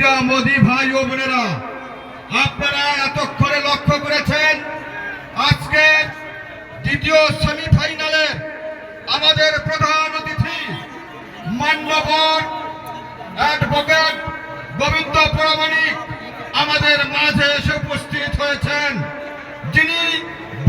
প্রিয় মোদি ভাই ও বোনেরা, আপনারা এতক্ষণে লক্ষ্য করেছেন আজকে দ্বিতীয় সেমিফাইনালে আমাদের প্রধান অতিথি মান্যবর অ্যাডভোকেট গোবিন্দ প্রামাণিক আমাদের মাঝে এসে উপস্থিত হয়েছেন, যিনি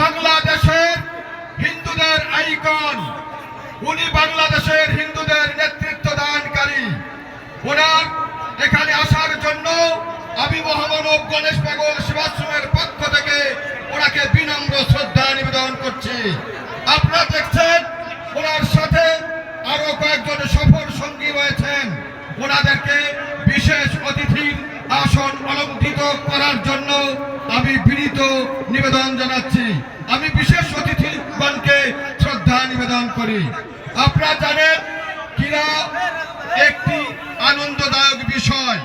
বাংলাদেশের হিন্দুদের আইকন। উনি বাংলাদেশের হিন্দুদের নেতৃত্ব দানকারী। ওনার এখানে আসার জন্য আমি মহামানব গণেশ পাগল সেবাশ্রমের পক্ষ থেকে ওনাকে বিনম্র শ্রদ্ধা নিবেদন করছি। আপনারা দেখছেন ওনার সাথে আরো কয়েকজন সফর সঙ্গী রয়েছেন। ওনাদেরকে বিশেষ অতিথির আসন অলঙ্কৃত করার জন্য আমি বিনীত নিবেদন জানাচ্ছি। আমি বিশেষ অতিথিগণকে শ্রদ্ধা নিবেদন করি। আপনারা জানেন ক্রীড়া একটি আনন্দদায়ক বিষয়।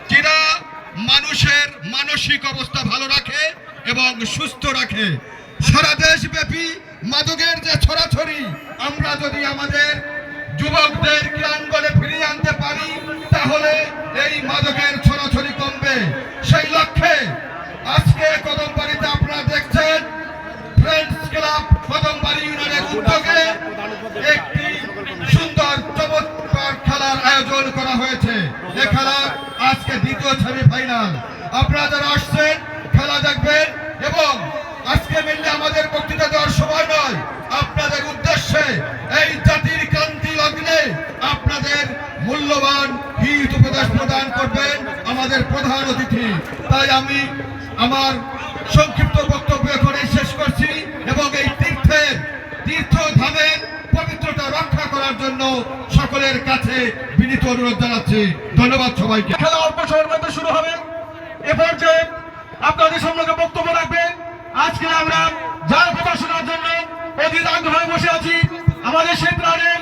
ক্রীড়া মানুষের মানসিক অবস্থা ভালো রাখে এবং সুস্থ রাখে। সারা দেশব্যাপী মাদকের যে ছড়াছড়ি, আমরা যদি আমাদের যুবকদের ক্রীড়াঙ্গনে ফিরিয়ে আনতে পারি তাহলে এই মাদকের ছড়াছড়ি কমবে। সেই লক্ষ্যে আজকে কদমবাড়িতে আপনারা দেখছেন ফ্রেন্ডস ক্লাব কদমবাড়ি ইউনিয়নের উদ্যোগে একটি সুন্দর চমৎকার খেলার আয়োজন করা হয়েছে। এই খেলা আজকে দ্বিতীয় সেমিফাইনাল। আপনারা যারা আসছেন খেলা দেখবেন এবং আজকে মিললে আমাদের বক্তৃতা দেওয়ার সময় নয়, আপনাদের উদ্দেশ্যে এই জাতির ক্রান্তি লগ্নে আপনাদের মূল্যবান হিত উপদেশ প্রদান করবেন আমাদের প্রধান অতিথি। তাই আমি আমার সংক্ষিপ্ত বক্তব্য এখানে শেষ করছি এবং এই তীর্থধামের পবিত্রতা রক্ষা করার জন্য সকলের কাছে বিনীত অনুরোধ জানাচ্ছি। ধন্যবাদ সবাইকে। খেলা অল্প সময়ের মধ্যে শুরু হবে। এ পর্যায়ে আপনাদের সামনে বক্তব্য রাখবেন। আজকে আমরা যার কথা শোনার জন্য অধীর আগ্রহে বসে আছি, আমাদের সেই প্রাণের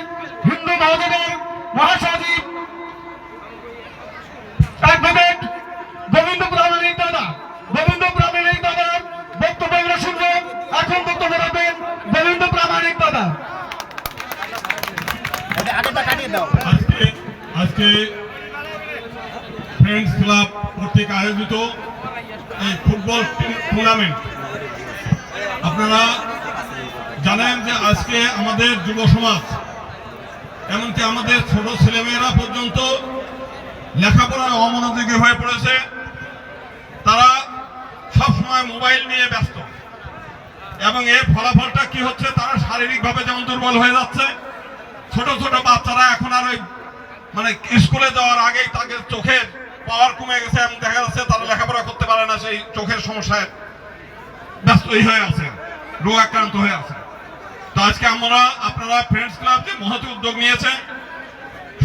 হিন্দু মহাদেবের মহাসচিব অ্যাডভোকেট গোবিন্দ প্রামাণিক দাদা। গোবিন্দ প্রামাণিক দাদার বক্তব্য আমরা শুনবো। এখন বক্তব্য রাখবেন গোবিন্দ প্রামাণিক দাদা। আজকে ফ্রেন্ডস ক্লাব কর্তৃক আয়োজিত এই ফুটবল টুর্নামেন্ট, আপনারা জানেন যে আজকে আমাদের যুব সমাজ, এমনকি আমাদের ছোট ছেলেমেয়েরা পর্যন্ত লেখাপড়ায় অমনোযোগী হয়ে পড়েছে। তারা সবসময় মোবাইল নিয়ে ব্যস্ত এবং এর ফলাফলটা কি হচ্ছে, তারা শারীরিকভাবে যেমন দুর্বল হয়ে যাচ্ছে। ছোট ছোট বাচ্চারা এখন আর ওই স্কুলে যাওয়ার আগেই তাদের চোখের পাওয়ার কমে গেছে এবং দেখা যাচ্ছে তারা লেখাপড়া করতে পারে না, সেই চোখের সমস্যায় ব্যস্তই হয়ে আছে, রোগ আক্রান্ত হয়ে আছে। তো আজকে আপনারা ফ্রেন্ডস ক্লাব যে মহৎ উদ্যোগ নিয়েছে,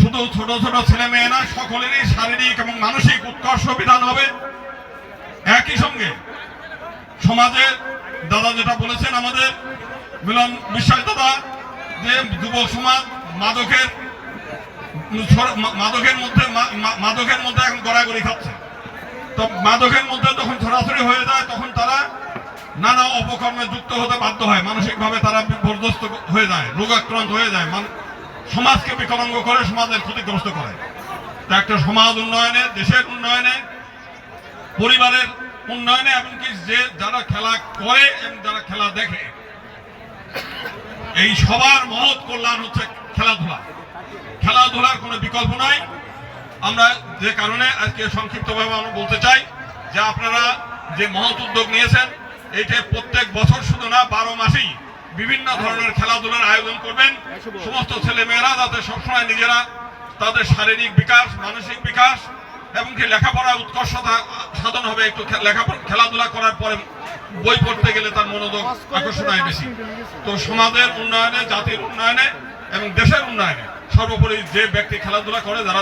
শুধু ছোট ছোট ছেলে মেয়ে না, সকলেরই শারীরিক এবং মানসিক উৎকর্ষ বিধান হবে। একই সঙ্গে সমাজে দাদা যেটা বলেছেন, আমাদের মিলন বিশ্বাস দাদা, যে যুব সমাজ মাদকের মধ্যে এখন গড়াগড়ি খাচ্ছে। তো মাদকের মধ্যে যখন ছড়াছড়ি হয়ে যায় তখন তারা নানা অপকর্মে যুক্ত হতে বাধ্য হয়, মানসিকভাবে তারা বিপর্যস্ত হয়ে যায়, রোগাক্রান্ত হয়ে যায়, সমাজকে বিকলাঙ্গ করে, সমাজের ক্ষতিগ্রস্ত করে। তা একটা সমাজ উন্নয়নে, দেশের উন্নয়নে, পরিবারের উন্নয়নে, এমনকি যে যারা খেলা করে এবং যারা খেলা দেখে, এই সবার মহৎ কল্যাণ হচ্ছে খেলাধুলা। খেলাধুলার কোনো বিকল্প নাই। আমরা যে কারণে আজকে সংক্ষিপ্তভাবে আমরা বলতে চাই যে আপনারা যে মহৎ উদ্যোগ নিয়েছেন, এইটা প্রত্যেক বছর শুধু না 12 মাসেই বিভিন্ন ধরনের খেলাধুলার আয়োজন করবেন। সমস্ত ছেলে মেয়েরা যাতে সবসময় নিজেরা তাদের শারীরিক বিকাশ, মানসিক বিকাশ এবং কি লেখাপড়ায় উৎকর্ষতা সাধন হবে। একটু খেলাধুলা করার পরে বই পড়তে গেলে তার মনোযোগ আকর্ষণ হয় বেশি। তো সমাজের উন্নয়নে, জাতির উন্নয়নে এবং দেশের উন্নয়নে সর্বোপরি যে ব্যক্তি খেলাধুলা করে, যারা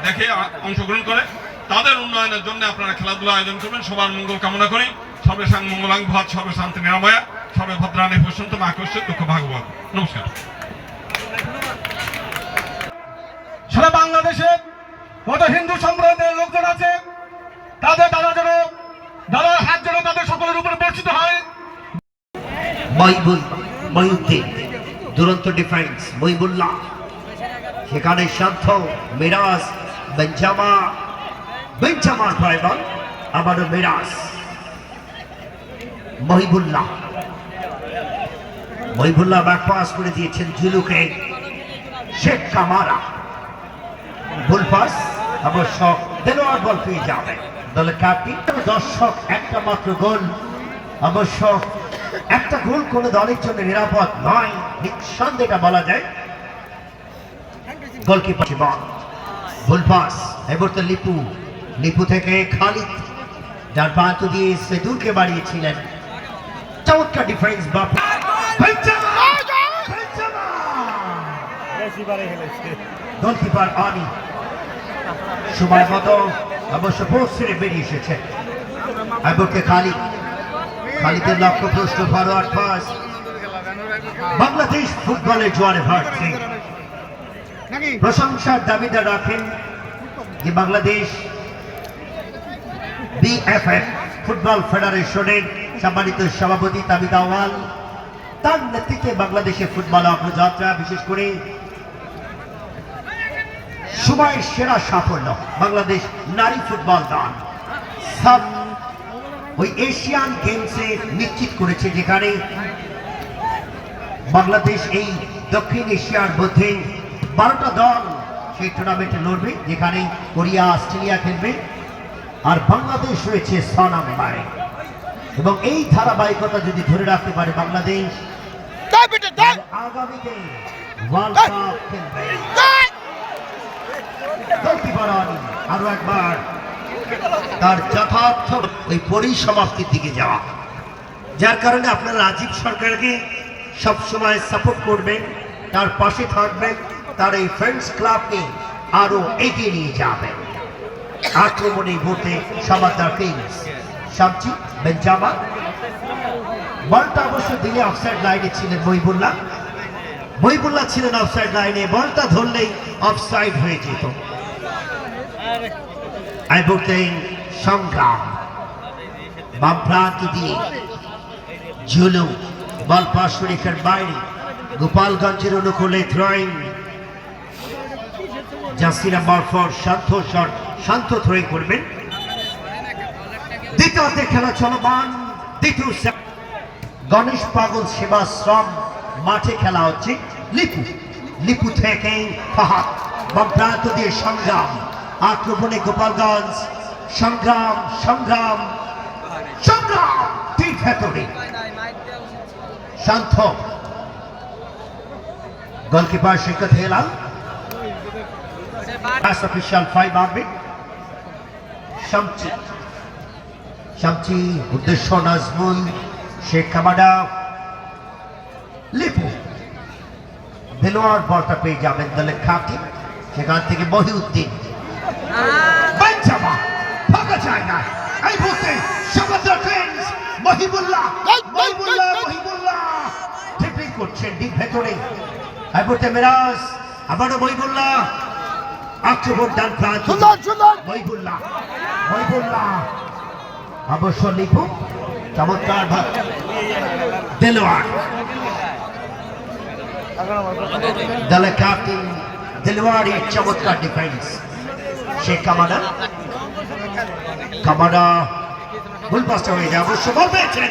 দেখে অংশগ্রহণ করে, তাদের উন্নয়নের জন্য আপনারা খেলাধুলা আয়োজন করবেন। সবার মঙ্গল কামনা করি। সর্বেশাং মঙ্গলাং ভূয়াৎ, সর্বশান্তি নিরাময়া, সর্বে ভদ্রাণি পশ্যন্তু মা কশ্যিৎ দুঃখ ভাগবত। নমস্কার। সারা বাংলাদেশে কত হিন্দু সম্প্রদায়ের লোকজন আছে, তাদের দাদার হাত যেন তাদের সকলের উপরে বর্ষিত হয়। ময়ূতে দুরন্ত ডিফেন্স মহিবুল্লাহ, সেখানে সাধ্য মিরাজ বেঞ্জামা বেঞ্জামার ড্রাইভার আবারও মিরাজ মহিবুল্লাহ ব্যাক পাস করে দিয়েছেন জুলুকে শেখ কামারা ভুল পাস অবশ্য দেলোয়ার বল পেয়ে যাবে দলের ক্যাপ্টেন দর্শক একটা মাত্র গোল অবশ্য একটা গোল কোনো দলের জন্য নিরাপদ নয় নিঃসন্দেহে বলা যায় গোলকিপার জীবন ভুল পাস এবার তো লিপু থেকে খালিদ যার প্রান্ত দিয়ে সেদুরকে বাড়িয়েছিলেন চমৎকার ডিফেন্স গোলকিপার আনি সময় মতো অবশ্য পোস্ট ছেড়ে বেরিয়ে এসেছে এবারকে খালিদের লক্ষ্যপ্রষ্ট ফরওয়ার্ড পাস বাংলাদেশ ফুটবলের জোয়ারে ভাসছে প্রশংসার দাবিদার রাখেন যে বাংলাদেশ বিএফএফ ফুটবল ফেডারেশনের সম্মানিত সভাপতি তাবিদ আওয়াল তার নেতৃত্বে বাংলাদেশের ফুটবল অগ্রযাত্রা বিশেষ করে সময়ের সেরা সাফল্য বাংলাদেশ নারী ফুটবল দল সব ওই এশিয়ান গেমসে নিশ্চিত করেছে যেখানে বাংলাদেশ এই দক্ষিণ এশিয়ার মধ্যে 12টা দল সেই টুর্নামেন্টে লড়বে যেখানে কোরিয়া অস্ট্রেলিয়া খেলবে আর বাংলাদেশ রয়েছে 6 নম্বরে এবং এই ধারাবাহিকতা যদি ধরে রাখতে পারে বাংলাদেশ আগামীতে ওয়ার্ল্ড কাপ খেলবে আরো একবার তার যথার্থ ওই পরিসমাপ্তির দিকে যাওয়া যার কারণে আপনারা রাজীব সরকারকে সবসময় সাপোর্ট করবেন তার পাশে থাকবেন তার এই ফ্রেন্ডস ক্লাবকে আরো এগিয়ে নিয়ে যাবেন আক্রমণে ভোটে সামাদার কিংস শামচি বেঞ্জামা বলটা অবশ্য দিলে অফসাইড লাইনে ছিলেন মহিবুল্লাহ ছিলেন অফসাইড লাইনে বলটা ধরলেই অফসাইড হয়ে যেত সংগ্রাম বাম প্রান্ত দিয়ে ঝুলু বল পার্শ্বরেখার বাইরে গোপালগঞ্জের অনুকূলে থ্রোয়িং জাসিরা মারফর শান্ত থ্রোয়িং করবেন দ্বিতীয়তে খেলা চলমান দ্বিতীয় গণেশ পাগল সেবাশ্রম মাঠে খেলা হচ্ছে লিপু থেকে ফাহাদ বাম প্রান্ত দিয়ে সংগ্রাম আক্রমণে গোপালগঞ্জ সংগ্রাম ঠিক ভেতরে শান্ত গোলকিপার শেখত হেলাল অফিসিয়াল 5 মারবে শামচি উদ্দেশ্য নাজমুল শেখ কামাডা লিপু দেলোয়ার বলটা পেয়ে যাবেন দলের খাটি সেখান থেকে মহিউদ্দিন ফাঁকা জায়গা এই মুহূর্তে সমুদ্র ট্রেন্স মহিবুল্লাহ ট্রিপলিং করছেন ডিপ ভেতরে এই মুহূর্তে মিরাজ আবারও মহিবুল্লাহ আক্রমণ ডান প্রান্ত মহিবুল্লাহ অবশ্য লিপু চমৎকার দেলোয়ার দলের ক্যাপ্টেন দেলোয়ারের চমৎকার ডিফেন্স শেখ কামাডা ভুল পাসটা হয়ে যায় অবশ্য বল পেয়েছেন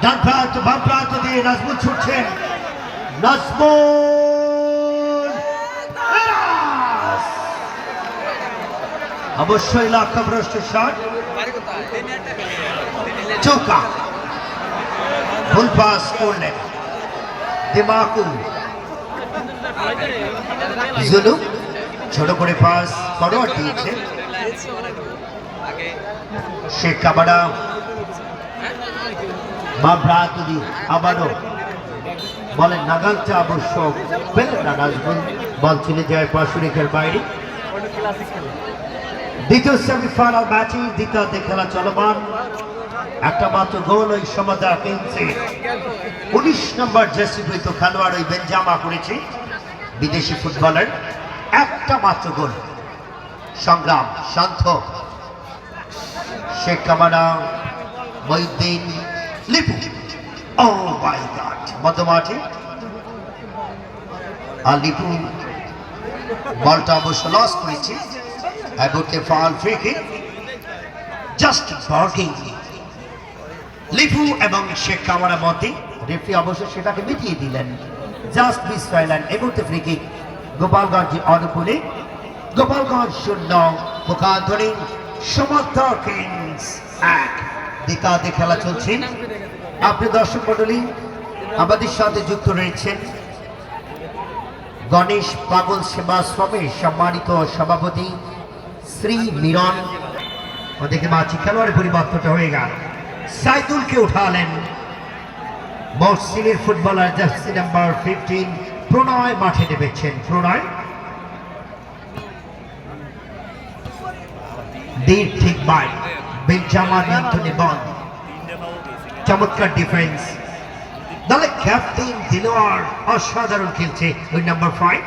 ডান প্রান্ত বাম প্রান্ত দিয়ে নাজমুল ছুটছেন অবশ্যই লক্ষ্যভ্রষ্ট শট চৌকা ভুল পাস করলেন দিমাকু জুলু ছোট করে পাস ফরওয়ার্ড দিয়েছে শেখ কামাডা বাবরাতুদি আবারও বলেন নাগালটা অবশ্য পেলেন না নাজমুল বল চলে যায় পার্শ্বরেখার বাইরে দ্বিতীয় সেমিফাইনাল ম্যাচে দ্বিতীয়তে খেলা চলমান একটা মাত্র গোল ওই সমতা কিনছে 19 নম্বর জার্সি পরিহিত খেলোয়াড় ওই বেঞ্জামা করেছে বিদেশি ফুটবলার একটা মাত্র গোল সংগ্রাম শান্ত শেখ কামাডা মহিউদ্দিন লিপু ও মাই গড মধ্যমাঠে আর লিপু বলটা অবশ্য লস করেছে। আইবুকে ফাউল ফ্রি কিক, জাস্ট বার্কিং। লিপু এবং শেখ কামারের মধ্যে রেফারি অবশ্য সেটাকে মিটিয়ে দিলেন। জাস্ট মিস ফাইলেন। এগুতে ফ্রি কিক গোপালগঞ্জের অনুকূলে। গোপালগঞ্জ 0, মুখান্তরে সমর্থক কিংস 1। দিকাতে খেলা চলছে। আপনি দর্শক মন্ডলী আমাদের সাথে যুক্ত রয়েছেন গণেশ পাগল সেবাশ্রমের সম্মানিত সভাপতি শ্রী মিরন। ওদিকে মাছি খেলোয়াড়ের পরিবর্তনটা হয়ে গেল। সাইদুলকে উঠালেন। মহসিনের ফুটবলার জার্সি নাম্বার 15 প্রণয় মাঠে নেমেছেন। প্রণয় দের ঠিক বাই বেঞ্জামা নিয়ন্ত্রণে বল। চমৎকার ডিফেন্স। দলের ক্যাপ্টেন দিলোয়ার অসাধারণ খেলছে। ওই নাম্বার 5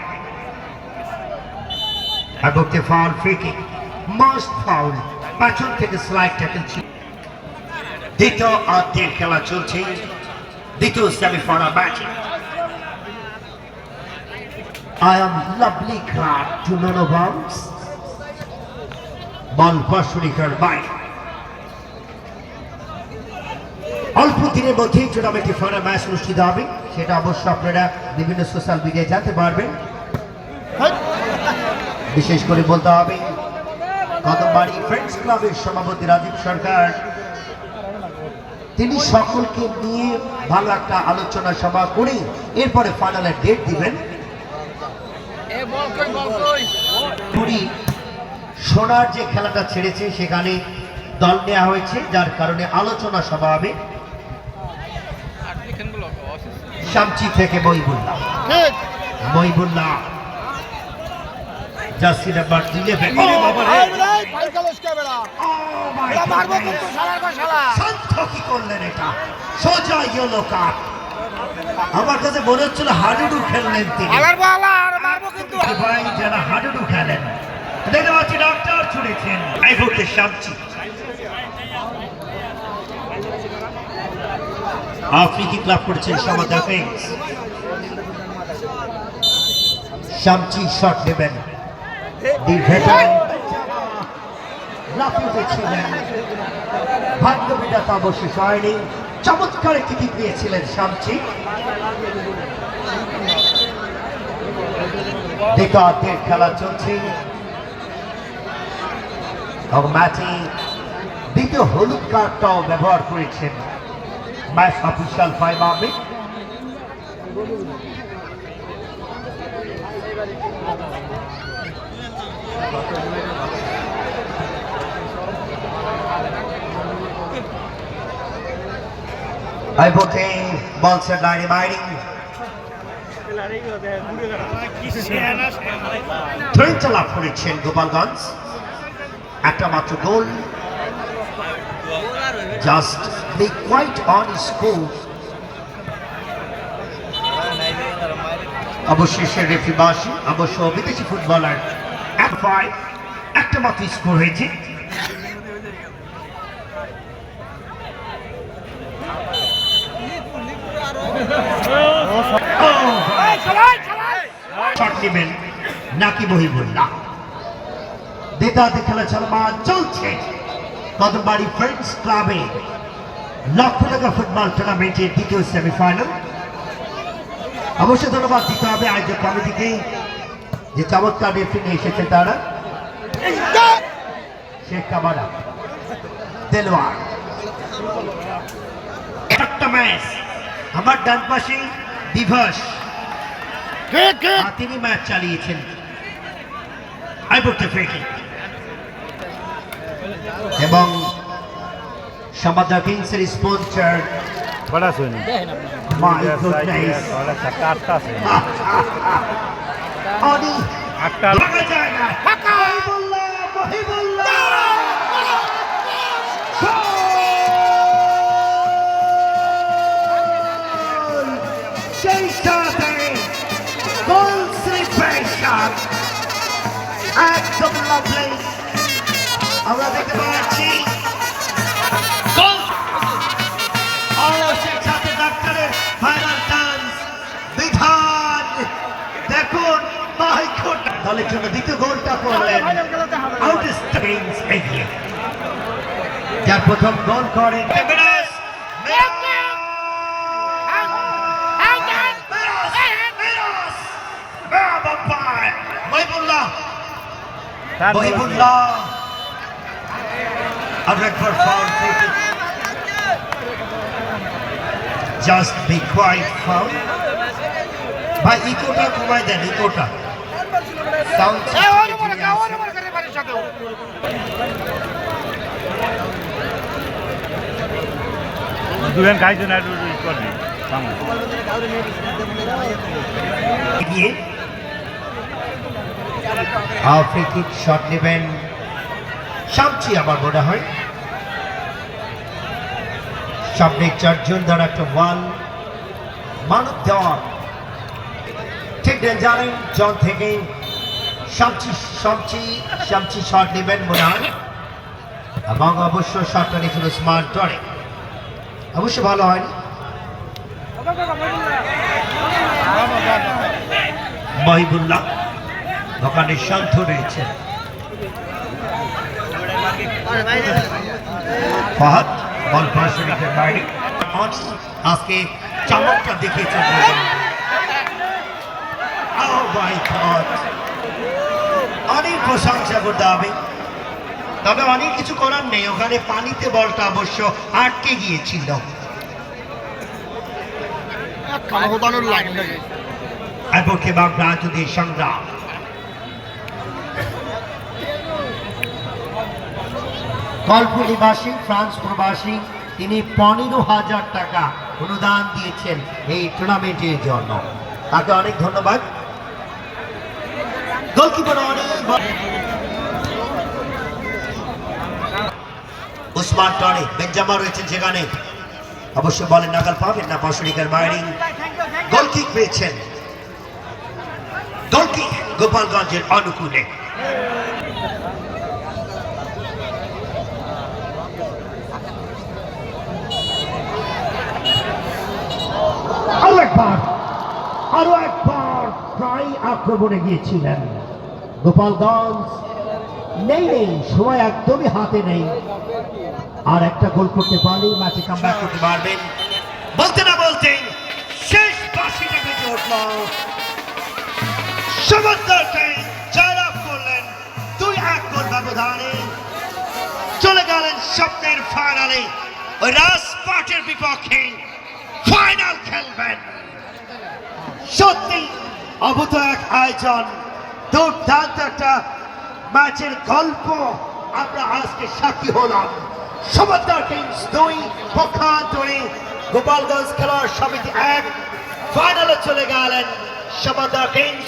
আইবুকে foul free kick, must foul. পেছন থেকে স্লাইড ট্যাকল ছিল। দ্বিতীয় অর্ধের খেলা চলছে। দ্বিতীয় semifinal match. I am lovely crowd to Nono Bounce. Ball পাশরিকার বাই। অল্প দিনের মধ্যেই টুর্নামেন্টে ফাইনাল ম্যাচ অনুষ্ঠিত হবে। সেটা অবশ্য আপনারা বিভিন্ন সোশ্যাল মিডিয়ায় জানতে পারবেন। বিশেষ করে বলতে হবে কদমবাড়ি ফ্রেন্ডস ক্লাবের সভাপতি রাজীব সরকার, তিনি সকলকে নিয়ে ভালো একটা আলোচনা সভা করে এরপরে ফাইনালের ডেট দিবেন। সোনার যে খেলাটা ছেড়েছে সেখানে দল নেওয়া হয়েছে, যার কারণে আলোচনা সভা হবে। শামচি থেকে মহিবুল্লাহ জার্সি নাম্বার 11। কি করলেন এটা? সোজা ইয়েলো কার্ড। আমার কাছে মনে হচ্ছিল হাডুডু খেললেন তিনি। যারা হাডুডু খেলেন দেখতে পাচ্ছি ডাক্তার ছুড়েছেন। এই মুহূর্তে শামচি আফ্রিকি ক্লাব করেছেন সমাদা কিংস। শামচি শট নেবেন। ভাগ্য বিধাতা অবশেষ হয়নি। চমৎকার একটি কিক দিয়েছিলেন শামচি। দ্বিতীয় খেলা চলছে। ম্যাচে দ্বিতীয় হলুদ কার্ডটাও ব্যবহার করেছেন ম্যাচ অফিসিয়াল 5 আহমেদ। আইবুকে বল সেট ডাইনামাইটিং। ধৈর্য লাভ করেছেন গোপালগঞ্জ। একটা মাত্র goal. Just be quiet on score. অবশেষে রেফারি বাসি অবশ্য বিদেশি ফুটবলার। একটা মাত্র স্কোর হয়েছে। শট নেবেন নাকি মহিবুল্লাহ। দ্বিতীয় খেলা চলমান চলছে কদমবাড়ি ফ্রেন্ডস ক্লাবে লক্ষ টাকা ফুটবল টুর্নামেন্টের দ্বিতীয় সেমিফাইনাল। অবশ্যই ধন্যবাদ দিতে হবে আয়োজক কমিটিকে, যে চমৎকার রেফারি নিয়ে এসেছে তারা। শেখ কামারা, দেলোয়ার। একটা ম্যাচ আমার ডান পাশে দিবস, তিনি ম্যাচ চালিয়েছেন। আইবুকে ফ্রি কিক এবং সমাদা কিংসের স্পন্সর মাই গুডনেস অনি ভাগা যায় না। মহিবুল্লাহ সেই সাথে গোল সেলিব্রেশন একদম লাভলি আমরা দেখতে পাচ্ছি। সেই সাথে ডাক্তারের ফাইনাল ডান্স বিধান দলের জন্য দ্বিতীয় গোলটা করলেন আউটস্ট্যান্ডিং এগিয়ে, যার প্রথম গোল করেন মহিবুল্লাহ। আর একবার foul, just be quite foul. ভাই ইকোটা কমাই দেন, ইকোটা সাউন্ড দুজন গাইছে না একটু ই করবি গিয়ে ফ্রি কিক শট নেবেন শামচি, আমার মনে হয় সামনে চারজন দ্বারা একটা ওয়াল মানব দেওয়ার ঠিক জানেন জন থেকে শামচি শট নেবেন মনে হয়, এবং অবশ্য শটটা নিয়েছিল স্মার্ট ডরে, অবশ্য ভালো হয়নি। মহিবুল্লাহ দোকানে শান্ত রয়েছে, ফাহাদ বল পাশরিকের বাইরে আজকে চমকটা দেখিয়েছেন। অনেক প্রশংসা করতে হবে, তবে অনেক কিছু করার নেই, ওখানে পানিতে বলটা অবশ্য আটকে গিয়েছিল। এরপরকে বা রাজনীতির সংগ্রাম গল্প নিবাসী ফ্রান্স প্রবাসী, তিনি 15,000 টাকা অনুদান দিয়েছেন এই টুর্নামেন্টের জন্য, তাকে অনেক ধন্যবাদ। গোলকিপার উসমান টনি বেঞ্জামা রয়েছেন সেখানে, অবশ্য বলেন নাগাল পাবেন না, পাশরিকের বাইরে গোলকিক পেয়েছেন, গোলকিক গোপালগঞ্জের অনুকূলে। আরো একবার প্রায় আক্রমণে গিয়েছিলেন গোপালগঞ্জ, নেই সময় একদমই হাতে নেই, আর একটা গোল করতে পারলেই ম্যাচে কামব্যাক করতে পারবেন। বলতে না বলতে শেষ বাঁশিটা বেজে উঠল, সমুদ্রকে জয়লাভ করলেন 2-1 গোল ব্যবধানে, চলে গেলেন স্বপ্নের ফাইনালে, ওই রাজপাটের বিপক্ষে ফাইনাল খেলবেন। সত্যি অভূত এক আয়োজন, দুর্দান্ত একটা ম্যাচের গল্প আমরা আজকে সাক্ষী হলাম। সমুদ্র কিংস 2 পক্ষান্তরে গোপালগঞ্জ খেলোয়াড় সমিতি 1 ফাইনালে চলে গেলেন। সমুদ্র কিংস